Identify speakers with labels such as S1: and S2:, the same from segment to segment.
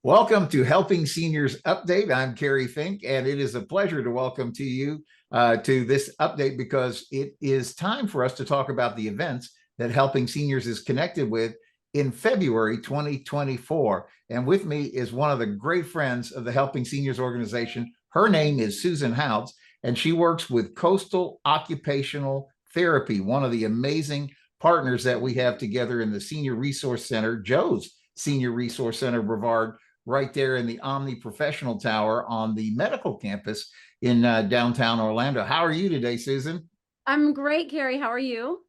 S1: Welcome to Helping Seniors Update. I'm Kerry Fink, and it is a pleasure to welcome to you to this update because it is time for us to talk about the events that Helping Seniors is connected with in February 2024. And with me is one of the great friends of the Helping Seniors organization. Her name is Susan Houts, and she works with Coastal Occupational Therapy, one of the amazing partners that we have together in the Senior Resource Center, Joe's Senior Resource Center, Brevard, right there in the Omni Professional Tower on the medical campus in downtown Orlando. How are you today, Susan?
S2: I'm great, Kerry. How are you?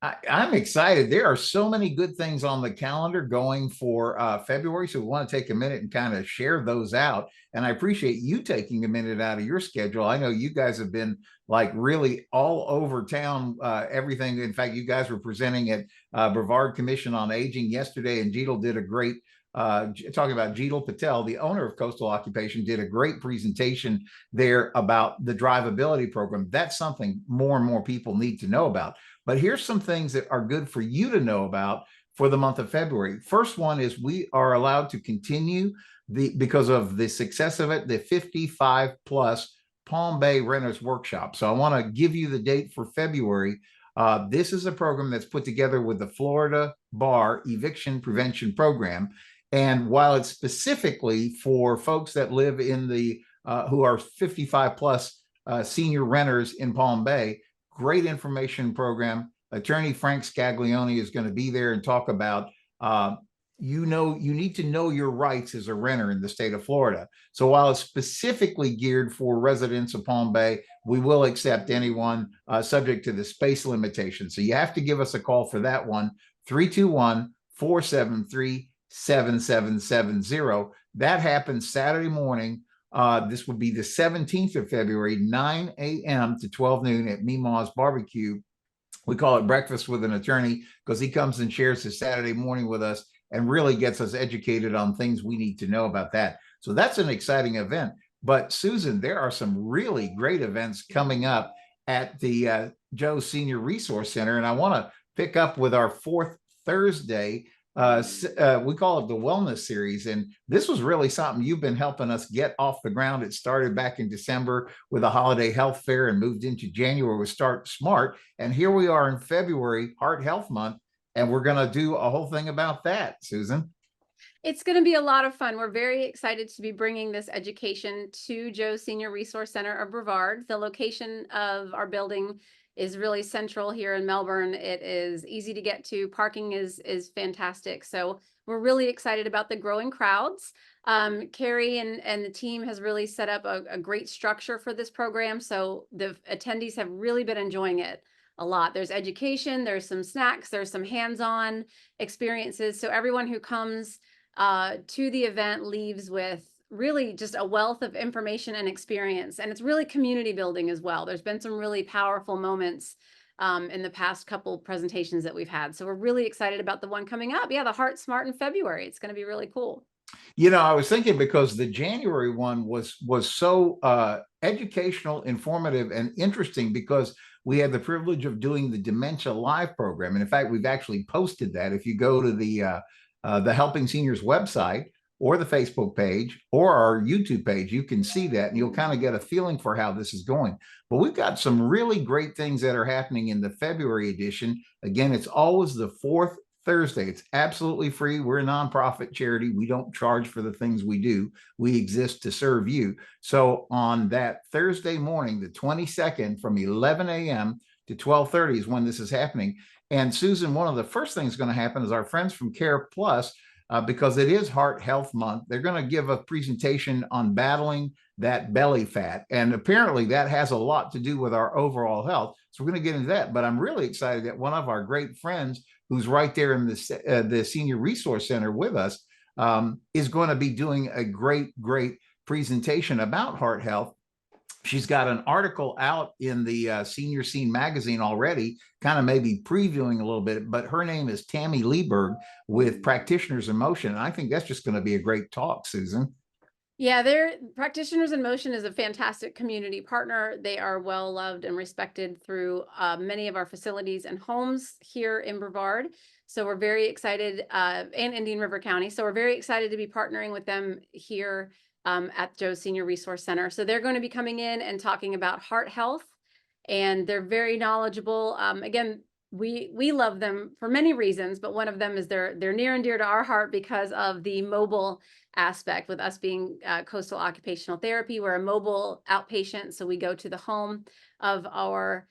S1: I'm excited. There are so many good things on the calendar going for February. So we want to take a minute and kind of share those out. And I appreciate you taking a minute out of your schedule. I know you guys have been like really all over town, everything. In fact, you guys were presenting at Brevard Commission on Aging yesterday, and Jeetal did a great talking about Jeetal Patel, the owner of Coastal Occupation, did a great presentation there about the drivability program. That's something more and more people need to know about. But here's some things that are good for you to know about for the month of February. First one is we are allowed to continue because of the success of it, the 55 plus Palm Bay Renters Workshop. So I want to give you the date for February. This is a program that's put together with the Florida Bar Eviction Prevention Program. And while it's specifically for folks that live in the who are 55 plus senior renters in Palm Bay, great information program. Attorney Frank Scaglione is going to be there and talk about you need to know your rights as a renter in the state of Florida. So while it's specifically geared for residents of Palm Bay, we will accept anyone subject to the space limitation. So you have to give us a call for that one, 321-473-7770. That happens Saturday morning. This would be the 17th of February, 9 a.m. to 12 noon at Meemaw's Barbecue. We call it Breakfast with an Attorney because he comes and shares his Saturday morning with us and really gets us educated on things we need to know about that. So that's an exciting event. But Susan, there are some really great events coming up at the Joe Senior Resource Center. And I want to pick up with our fourth Thursday. We call it the Wellness Series. And this was really something you've been helping us get off the ground. It started back in December with a holiday health fair and moved into January with Start Smart. And here we are in February, Heart Health Month. And we're going to do a whole thing about that, Susan.
S2: It's going to be a lot of fun. We're very excited to be bringing this education to Joe Senior Resource Center of Brevard. The location of our building is really central here in Melbourne. It is easy to get to. Parking is fantastic. So we're really excited about the growing crowds. Kerry and the team has really set up a great structure for this program. So the attendees have really been enjoying it a lot. There's education, there's some snacks, there's some hands-on experiences. So everyone who comes to the event leaves with really just a wealth of information and experience. And it's really community building as well. There's been some really powerful moments in the past couple presentations that we've had. So we're really excited about the one coming up. Yeah, the Heart Smart in February. It's going to be really cool.
S1: You know, I was thinking because the January one was so educational, informative, and interesting because we had the privilege of doing the Dementia Live program. And in fact, we've actually posted that. If you go to the Helping Seniors website or the Facebook page or our YouTube page, you can see that and you'll kind of get a feeling for how this is going. But we've got some really great things that are happening in the February edition. Again, it's always the fourth Thursday. It's absolutely free. We're a nonprofit charity. We don't charge for the things we do. We exist to serve you. So on that Thursday morning, the 22nd, from 11 a.m. to 12:30 is when this is happening. And Susan, one of the first things going to happen is our friends from CarePlus, because it is Heart Health Month, they're going to give a presentation on battling that belly fat. And apparently that has a lot to do with our overall health. So we're going to get into that. But I'm really excited that one of our great friends who's right there in the Senior Resource Center with us is going to be doing a great presentation about heart health. She's got an article out in the Senior Scene magazine already, kind of maybe previewing a little bit, but her name is Tammy Lieberg with Practitioners in Motion. And I think that's just going to be a great talk, Susan.
S2: Yeah, Practitioners in Motion is a fantastic community partner. They are well loved and respected through many of our facilities and homes here in Brevard. So we're very excited, and Indian River County. So we're very excited to be partnering with them here at Joe's Senior Resource Center. So they're going to be coming in and talking about heart health, and they're very knowledgeable. Again, we love them for many reasons, but one of them is they're near and dear to our heart because of the mobile aspect. With us being Coastal Occupational Therapy, we're a mobile outpatient, so we go to the home of our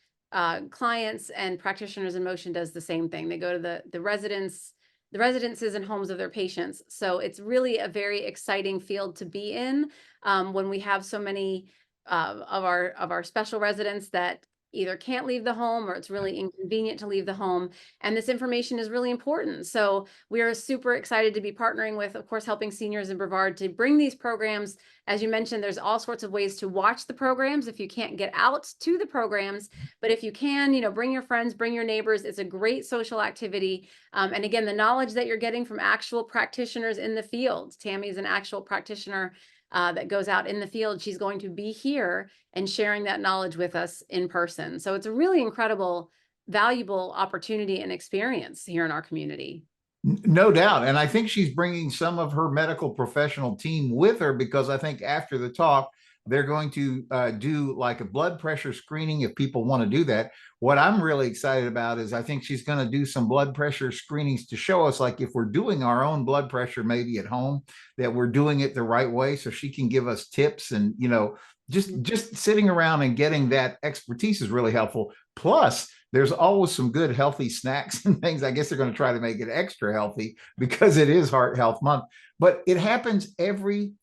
S2: clients, and Practitioners in Motion does the same thing. They go to the residences and homes of their patients. So it's really a very exciting field to be in when we have so many of our special residents that either can't leave the home or it's really inconvenient to leave the home. And this information is really important. So we are super excited to be partnering with, of course, Helping Seniors in Brevard to bring these programs. As you mentioned, there's all sorts of ways to watch the programs if you can't get out to the programs. But if you can, you know, bring your friends, bring your neighbors. It's a great social activity. And again, the knowledge that you're getting from actual practitioners in the field. Tammy is an actual practitioner that goes out in the field. She's going to be here and sharing that knowledge with us in person. So it's a really incredible, valuable opportunity and experience here in our community.
S1: No doubt. And I think she's bringing some of her medical professional team with her, because I think after the talk, they're going to do like a blood pressure screening if people want to do that. What I'm really excited about is I think she's going to do some blood pressure screenings to show us, like, if we're doing our own blood pressure, maybe at home, that we're doing it the right way. So she can give us tips, and, you know, just sitting around and getting that expertise is really helpful. Plus, there's always some good healthy snacks and things. I guess they're going to try to make it extra healthy because it is Heart Health Month. But it happens every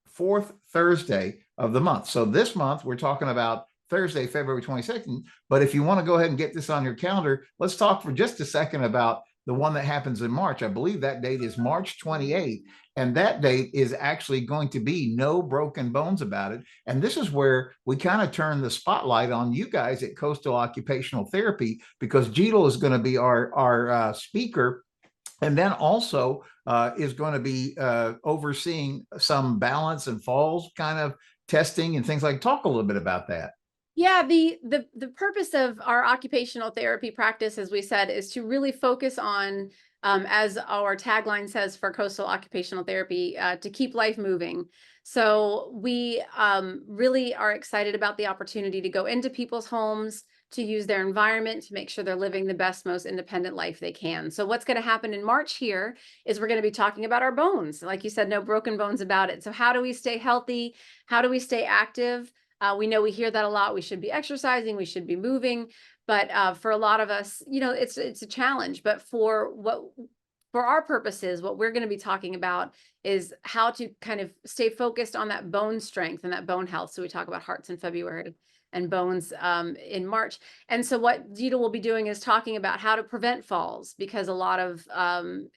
S1: fourth Thursday of the month. So this month we're talking about Thursday, February 22nd. But if you want to go ahead and get this on your calendar, let's talk for just a second about the one that happens in March. I believe that date is March 28th. And that date is actually going to be No Broken Bones About It. And this is where we kind of turn the spotlight on you guys at Coastal Occupational Therapy, because Jeetal is going to be our speaker. And then also is going to be overseeing some balance and falls kind of testing and things like. Talk a little bit about that.
S2: Yeah, the purpose of our occupational therapy practice, as we said, is to really focus on, as our tagline says for Coastal Occupational Therapy, to keep life moving. So we really are excited about the opportunity to go into people's homes, to use their environment to make sure they're living the best, most independent life they can. So what's going to happen in March here is we're going to be talking about our bones. Like you said, no broken bones about it. So how do we stay healthy? How do we stay active? We know we hear that a lot. We should be exercising, we should be moving, but for a lot of us, you know, it's a challenge. But for our purposes, what we're going to be talking about is how to kind of stay focused on that bone strength and that bone health. So we talk about hearts in February and bones in March. And so what Zita will be doing is talking about how to prevent falls, because a lot of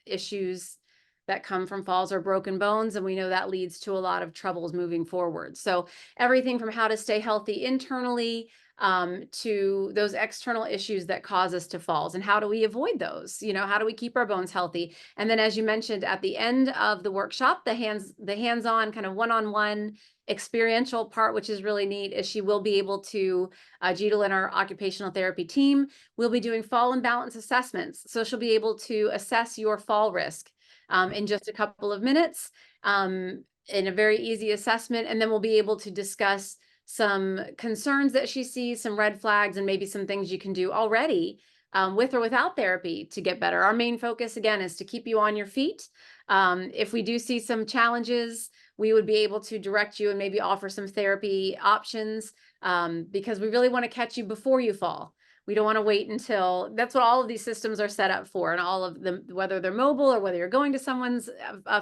S2: issues that come from falls are broken bones, and we know that leads to a lot of troubles moving forward. So everything from how to stay healthy internally to those external issues that cause us to falls, and how do we avoid those? You know, how do we keep our bones healthy? And then, as you mentioned, at the end of the workshop, the hands-on kind of one-on-one experiential part, which is really neat, is she will be able to, Jeetal and our occupational therapy team will be doing fall and balance assessments. So she'll be able to assess your fall risk in just a couple of minutes in a very easy assessment. And then we'll be able to discuss some concerns that she sees, some red flags, and maybe some things you can do already with or without therapy to get better. Our main focus, again, is to keep you on your feet. If we do see some challenges, we would be able to direct you and maybe offer some therapy options because we really want to catch you before you fall. We don't want to wait until, that's what all of these systems are set up for. And all of them, whether they're mobile or whether you're going to someone's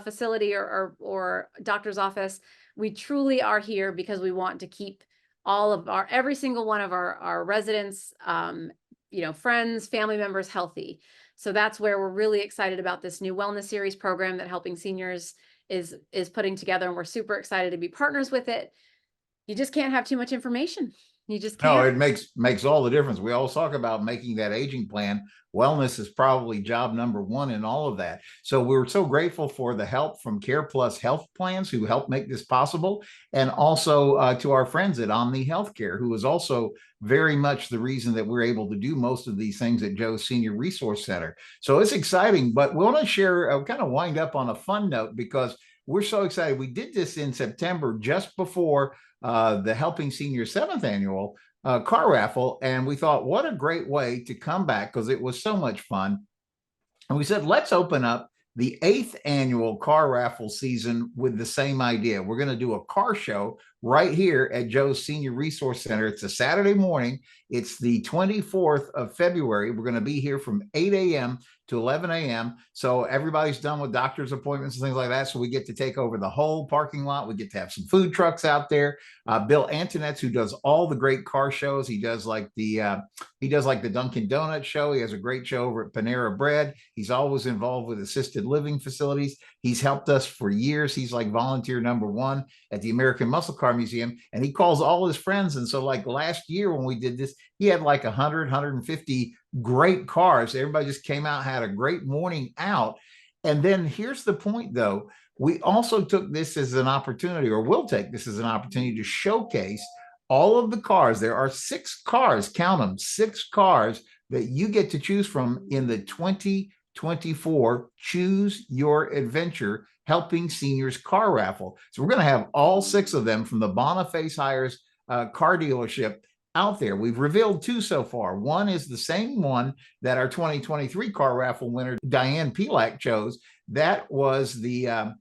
S2: facility or doctor's office, we truly are here because we want to keep all of every single one of our residents, you know, friends, family members healthy. So that's where we're really excited about this new wellness series program that Helping Seniors is putting together. And we're super excited to be partners with it. You just can't have too much information. You just
S1: No,
S2: can't.
S1: it makes all the difference. We always talk about making that aging plan. Wellness is probably job number one in all of that. So we're so grateful for the help from CarePlus Health Plans who helped make this possible, and also to our friends at Omni Healthcare, who is also very much the reason that we're able to do most of these things at Joe's Senior Resource Center. So it's exciting, but we want to share, kind of wind up on a fun note because we're so excited. We did this in September, just before the Helping Seniors 7th Annual Car Raffle. And we thought, what a great way to come back because it was so much fun. And we said, let's open up the 8th annual car raffle season with the same idea. We're going to do a car show right here at Joe's Senior Resource Center. It's a Saturday morning. It's the 24th of February. We're going to be here from 8 a.m. to 11 a.m. So everybody's done with doctor's appointments and things like that. So we get to take over the whole parking lot. We get to have some food trucks out there. Bill Antonetz, who does all the great car shows, he does like the Dunkin' Donuts show. He has a great show over at Panera Bread. He's always involved with assisted living facilities. He's helped us for years. He's like volunteer number one at the American Muscle Car Museum, and he calls all his friends. And so like last year when we did this, he had like 150 great cars. Everybody just came out, had a great morning out. And then here's the point though. We also took this as an opportunity, or will take this as an opportunity, to showcase all of the cars. There are 6 cars, count them, 6 cars that you get to choose from in the 2024 Choose Your Adventure Helping Seniors Car Raffle. So we're going to have all 6 of them from the Boniface Hires car dealership out there. We've revealed 2 so far. One is the same one that our 2023 car raffle winner, Diane Pelak, chose. That was the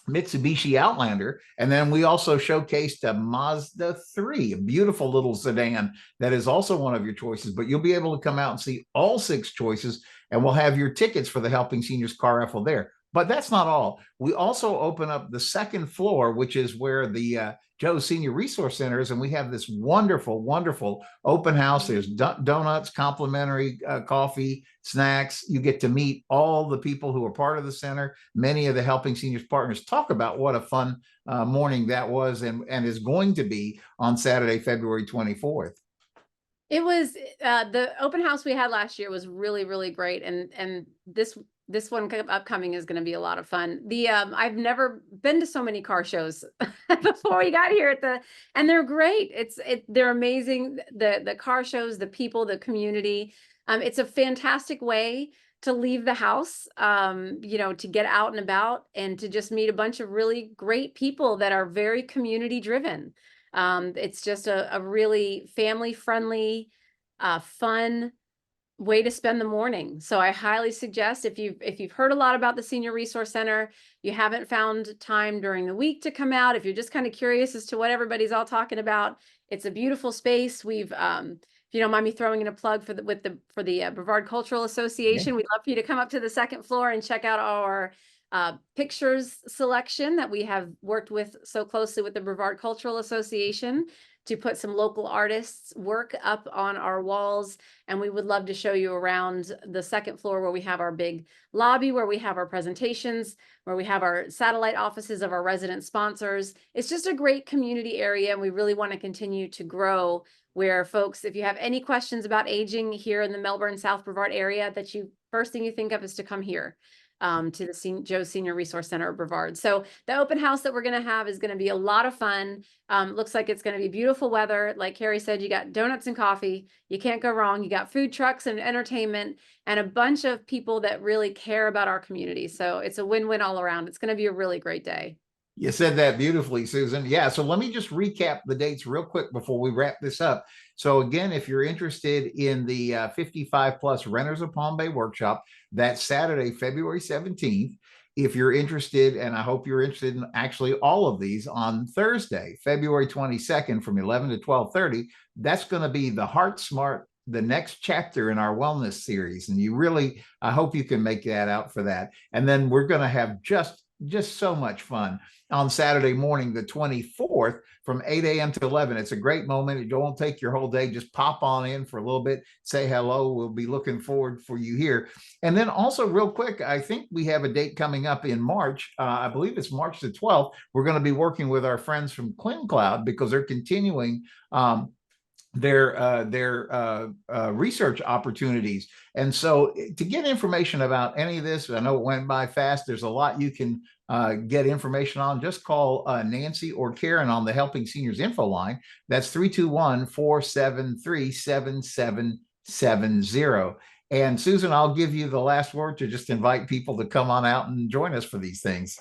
S1: Mitsubishi Outlander. And then we also showcased a Mazda 3, a beautiful little sedan that is also one of your choices. But you'll be able to come out and see all 6 choices, and we'll have your tickets for the Helping Seniors Car Raffle there. But that's not all. We also open up the 2nd floor, which is where the Joe's Senior Resource Center is, and we have this wonderful, wonderful open house. There's donuts, complimentary coffee, snacks. You get to meet all the people who are part of the center. Many of the Helping Seniors partners. Talk about what a fun morning that was, and is going to be on Saturday, February 24th.
S2: It was the open house we had last year was really, really great, and this one upcoming is going to be a lot of fun. The I've never been to so many car shows before we got here and they're great. They're amazing. The car shows, the people, the community. It's a fantastic way to leave the house, to get out and about and to just meet a bunch of really great people that are very community driven. It's just a really family friendly, fun way to spend the morning. So I highly suggest, if you've heard a lot about the Senior Resource Center, you haven't found time during the week to come out, if you're just kind of curious as to what everybody's all talking about, it's a beautiful space. We've if you don't mind me throwing in a plug for the Brevard Cultural Association, we'd love for you to come up to the 2nd floor and check out our pictures selection that we have worked with so closely with the Brevard Cultural Association to put some local artists' work up on our walls. And we would love to show you around the 2nd floor, where we have our big lobby, where we have our presentations, where we have our satellite offices of our resident sponsors. It's just a great community area, and we really want to continue to grow, where folks, if you have any questions about aging here in the Melbourne, South Brevard area, that first thing you think of is to come here. To the Joe's Senior Resource Center of Brevard. So the open house that we're going to have is going to be a lot of fun. Looks like it's going to be beautiful weather. Like Kerry said, you got donuts and coffee. You can't go wrong. You got food trucks and entertainment and a bunch of people that really care about our community. So it's a win-win all around. It's going to be a really great day.
S1: You said that beautifully, Susan. Yeah, so let me just recap the dates real quick before we wrap this up. So again, if you're interested in the 55 plus Renters of Palm Bay workshop, that's Saturday, February 17th. If you're interested, and I hope you're interested in actually all of these, on Thursday, February 22nd from 11 to 12:30, that's going to be the Heart Smart, the next chapter in our wellness series. And I hope you can make that out for that. And then we're going to have just so much fun on Saturday morning, the 24th, from 8 a.m. to 11. It's a great moment. It won't take your whole day. Just pop on in for a little bit, say hello. We'll be looking forward for you here. And then also real quick, I think we have a date coming up in March. I believe it's March the 12th. We're going to be working with our friends from ClinCloud because they're continuing research opportunities. And so to get information about any of this, I know it went by fast. There's a lot you can get information on. Just call Nancy or Karen on the Helping Seniors info line. That's 321-473-7770. And Susan, I'll give you the last word to just invite people to come on out and join us for these things.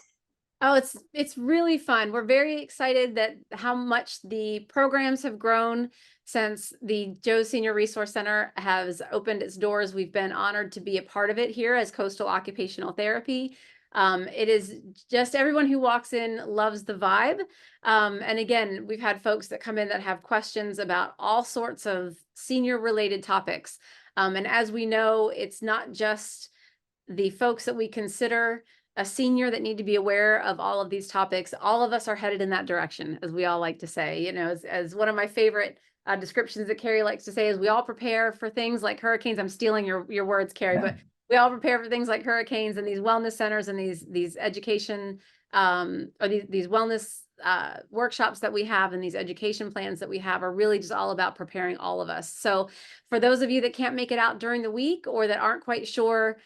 S2: Oh, it's really fun. We're very excited that how much the programs have grown since the Joe Senior Resource Center has opened its doors. We've been honored to be a part of it here as Coastal Occupational Therapy. It is just everyone who walks in loves the vibe. And again, we've had folks that come in that have questions about all sorts of senior related topics. And as we know, it's not just the folks that we consider a senior that need to be aware of all of these topics. All of us are headed in that direction, as we all like to say. You know, as one of my favorite descriptions that Kerry likes to say is we all prepare for things like hurricanes. I'm stealing your words, Kerry, but we all prepare for things like hurricanes, and these wellness centers and these education or these wellness workshops that we have and these education plans that we have are really just all about preparing all of us. So for those of you that can't make it out during the week or that aren't quite sure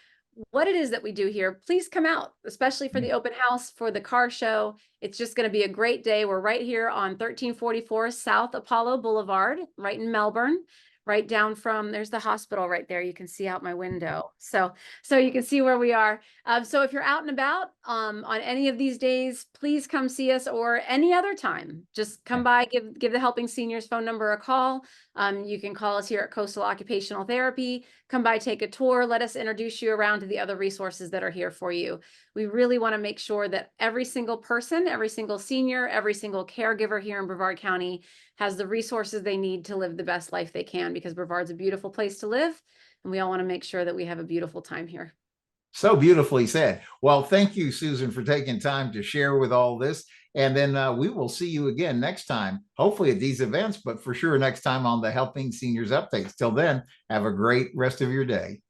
S2: what it is that we do here, please come out, especially for the open house, for the car show. It's just going to be a great day. We're right here on 1344 South Apollo Boulevard, right in Melbourne, right down from, there's the hospital right there. You can see out my window. So you can see where we are. So if you're out and about on any of these days, please come see us, or any other time. Just come by, give the Helping Seniors phone number a call. You can call us here at Coastal Occupational Therapy. Come by, take a tour. Let us introduce you around to the other resources that are here for you. We really want to make sure that every single person, every single senior, every single caregiver here in Brevard County has the resources they need to live the best life they can, because Brevard's a beautiful place to live, and we all want to make sure that we have a beautiful time here.
S1: So beautifully said. Well, thank you, Susan, for taking time to share with all this. And then we will see you again next time, hopefully at these events, but for sure next time on the Helping Seniors Updates. Till then, have a great rest of your day.